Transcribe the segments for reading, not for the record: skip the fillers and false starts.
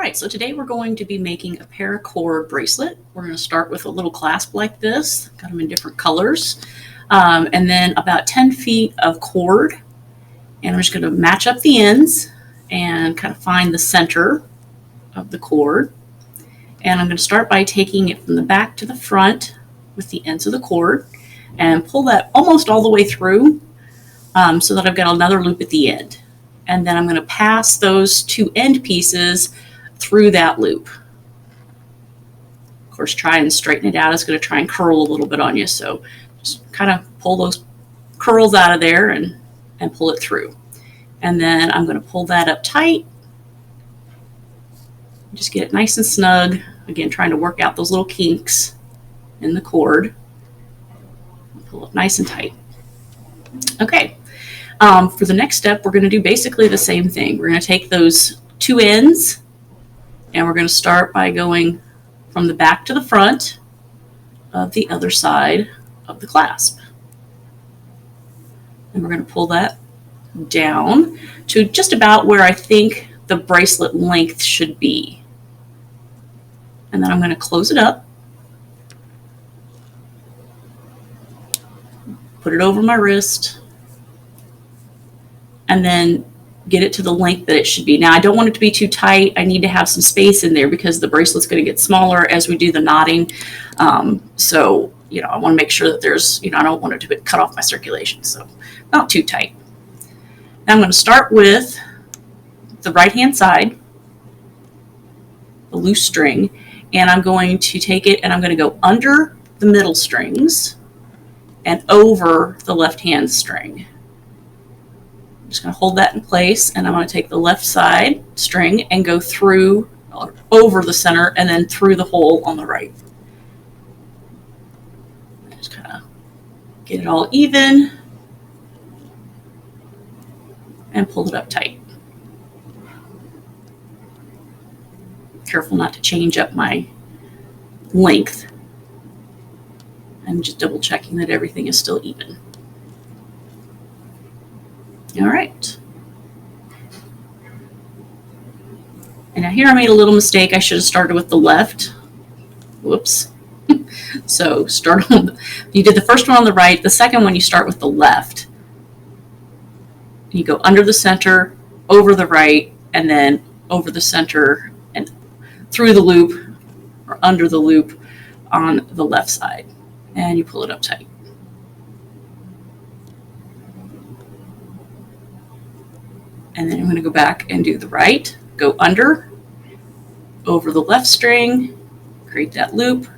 right, so today we're going to be making a paracord bracelet. We're going to start with a little clasp like this, got them in different colors, and then about 10 feet of cord. And I'm just going to match up the ends and kind of find the center of the cord. And I'm going to start by taking it from the back to the front with the ends of the cord and pull that almost all the way through so that I've got another loop at the end. And then I'm going to pass those two end pieces through that loop. Of course, try and straighten it out. It's going to try and curl a little bit on you. So just kind of pull those curls out of there and pull it through. And then I'm going to pull that up tight. Just get it nice and snug. Again, trying to work out those little kinks in the cord. Pull it nice and tight. Okay. For the next step, we're going to do basically the same thing. We're going to take those two ends and we're going to start by going from the back to the front of the other side of the clasp. And we're going to pull that down to just about where I think the bracelet length should be. And then I'm going to close it up, put it over my wrist, and then get it to the length that it should be. Now, I don't want it to be too tight. I need to have some space in there because the bracelet's going to get smaller as we do the knotting. So, I want to make sure that there's, I don't want it to cut off my circulation. So not too tight. Now I'm going to start with the right-hand side, the loose string, and I'm going to take it and I'm going to go under the middle strings and over the left-hand string. I'm just going to hold that in place, and I'm going to take the left side string and go through, over the center, and then through the hole on the right. Just kind of get it all even and pull it up tight. Careful not to change up my length. I'm just double checking that everything is still even. All right. And now here I made a little mistake. I should have started with the left. Whoops. So you did the first one on the right. The second one you start with the left. You go under the center, over the right, and then over the center and through the loop or under the loop on the left side. And you pull it up tight. And then I'm going to go back and do the right, go under, over the left string, create that loop.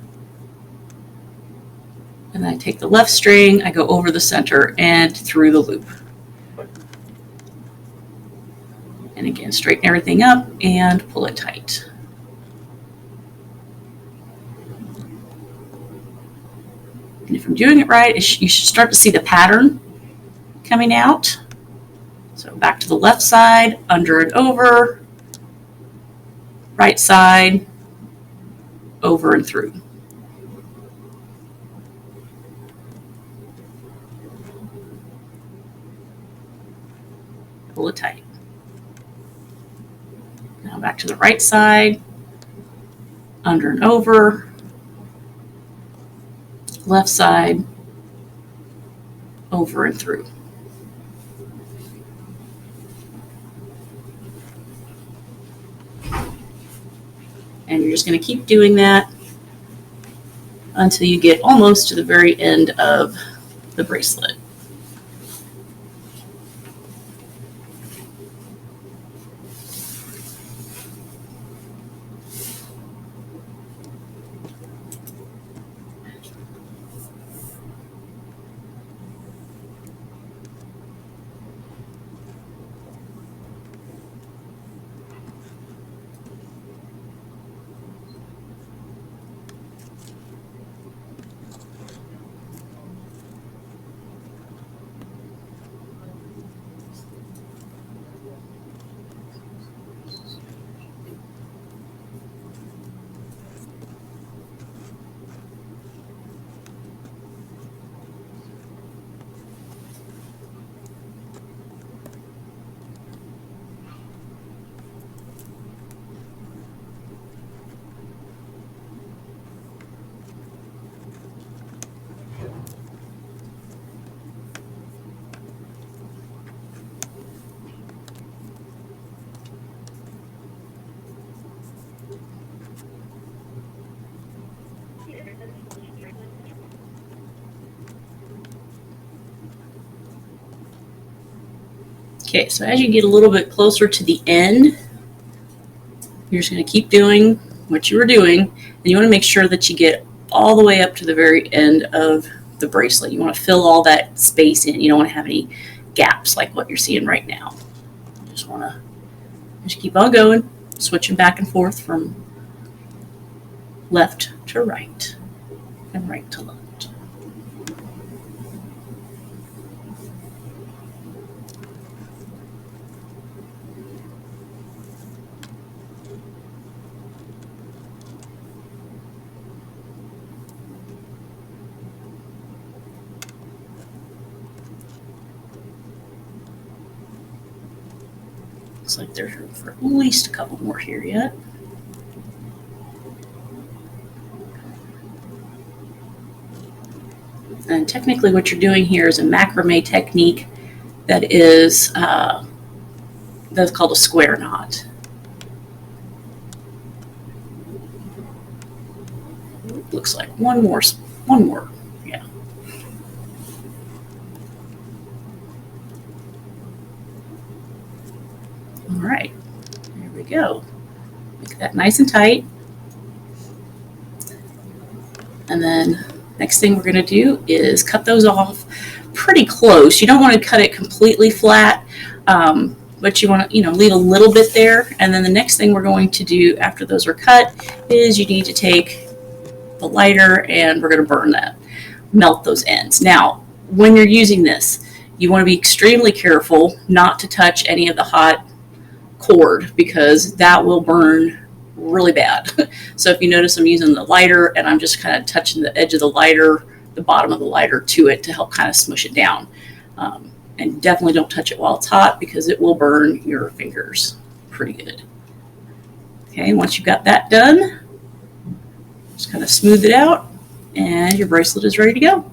And then I take the left string, I go over the center and through the loop. And again, straighten everything up and pull it tight. And if I'm doing it right, you should start to see the pattern coming out. So back to the left side, under and over, right side, over and through. Pull it tight. Now back to the right side, under and over, left side, over and through. And you're just going to keep doing that until you get almost to the very end of the bracelet. Okay, so as you get a little bit closer to the end, you're just going to keep doing what you were doing, and you want to make sure that you get all the way up to the very end of the bracelet. You want to fill all that space in. You don't want to have any gaps like what you're seeing right now. You just want to just keep on going, switching back and forth from left to right and right to left. Looks like there's room for at least a couple more here yet. And technically what you're doing here is a macrame technique that is that's called a square knot. Looks like one more, yeah. All right, there we go. Make that nice and tight. And then next thing we're going to do is cut those off pretty close. You don't want to cut it completely flat, but you want to, leave a little bit there. And then the next thing we're going to do after those are cut is you need to take the lighter and we're going to burn that, melt those ends. Now, when you're using this, you want to be extremely careful not to touch any of the hot cord because that will burn really bad. So if you notice I'm using the lighter and I'm just kind of touching the edge of the lighter, the bottom of the lighter to it to help kind of smush it down. And definitely don't touch it while it's hot because it will burn your fingers pretty good. Okay, once you've got that done, just kind of smooth it out and your bracelet is ready to go.